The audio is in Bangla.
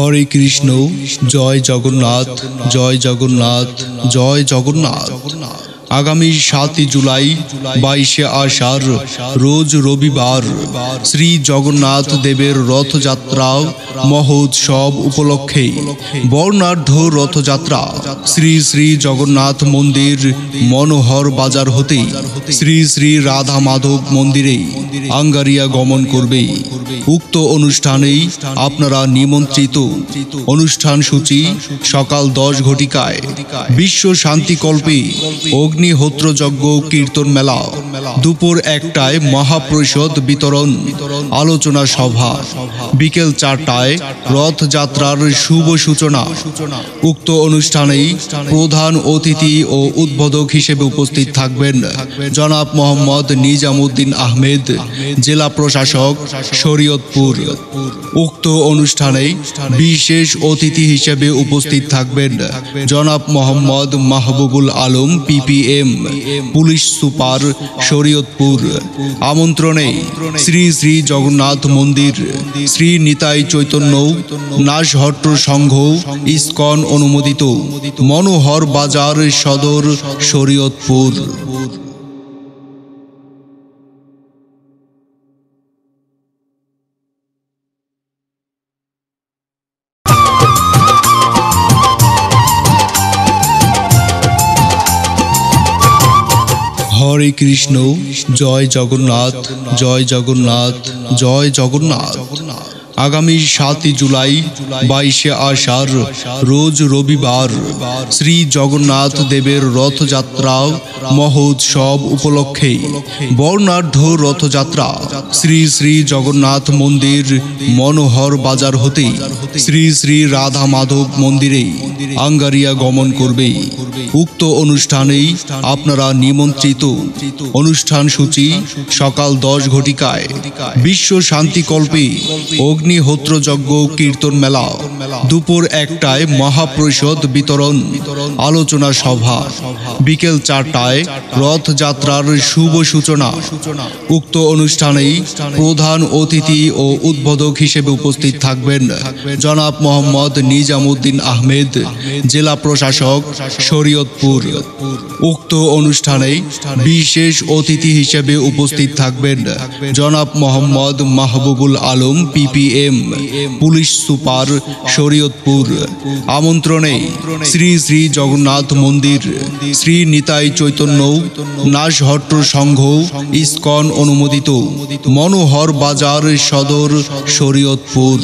হরে কৃষ্ণ। জয় জগন্নাথ, জয় জগন্নাথ, জয় জগন্নাথ। আগামী 7 জুলাই 22 আষাঢ় রোজ রবিবার শ্রী জগন্নাথ দেবের রথযাত্রা মহোৎসব উপলক্ষে বর্ণাঢ্য রথযাত্রা শ্রী শ্রী জগন্নাথ মন্দির মনোহর বাজার হতে শ্রী শ্রী রাধা মাধব মন্দিরে আঙ্গারিয়া গমন করবে। উক্ত অনুষ্ঠানেই আপনারা নিমন্ত্রিত। অনুষ্ঠান সূচি সকাল 10 ঘটিকায় বিশ্ব শান্তিকল্পে অগ্নিহোত্র যজ্ঞ কীর্তন মেলা, দুপুর 1টায় মহাপ্রসাদ বিতরণ আলোচনা সভা, বিকেল 4টায় রথযাত্রার শুভ সূচনা। উক্ত অনুষ্ঠানেই প্রধান অতিথি ও উদ্বোধক হিসেবে উপস্থিত থাকবেন জনাব মোহাম্মদ নিজামুদ্দিন আহমেদ, জেলা প্রশাসক, শরীয়তপুর। উক্ত অনুষ্ঠানে বিশেষ অতিথি হিসেবে উপস্থিত থাকবেন জনাব Mohammad Mahbubul Alam PPM, police super, Shariatpur. আমন্ত্রণে শ্রী শ্রী জগন্নাথ মন্দির, শ্রী নিতাই চৈতন্য নাসহট্ট সংঘ, ইসকন অনুমোদিত, মনোহর বাজার সদর, শরীয়তপুর। হরে কৃষ্ণ। জয় জগন্নাথ, জয় জগন্নাথ, জয় জগন্নাথ। আগামী 7 জুলাই 22 আষাঢ় রোজ রবিবার শ্রী জগন্নাথ দেবের রথযাত্রা মহোৎসব উপলক্ষে বর্ণাঢ্য রথযাত্রা শ্রী শ্রী জগন্নাথ মন্দির মনোহর বাজার হতে শ্রী শ্রী রাধা মাধব মন্দিরে আঙ্গারিয়া গমন করবে। উক্ত অনুষ্ঠানেই আপনারা নিমন্ত্রিত। অনুষ্ঠান সূচি সকাল 10 ঘটিকায় বিশ্ব শান্তিকল্পে অগ্নিহোত্র যজ্ঞ কীর্তন মেলা, দুপুর 1টায় মহাপ্রসাদ বিতরণ আলোচনা সভা, বিকেল 4টায় রথযাত্রার শুভ সূচনা। উক্ত অনুষ্ঠানেই প্রধান অতিথি ও উদ্বোধক হিসেবে উপস্থিত থাকবেন জনাব মোহাম্মদ নিজামুদ্দিন আহমেদ, জেলা প্রশাসক, শরীয়তপুর। উক্ত অনুষ্ঠানে বিশেষ অতিথি হিসেবে উপস্থিত থাকবেন জনাব Mohammad Mahbubul Alam PPM, police super, Shariatpur. আমন্ত্রণে শ্রী শ্রী জগন্নাথ মন্দির, শ্রী নিতাই চৈতন্য নাসহট্ট সংঘ, ইসকন অনুমোদিত, মনোহর বাজার সদর, শরীয়তপুর।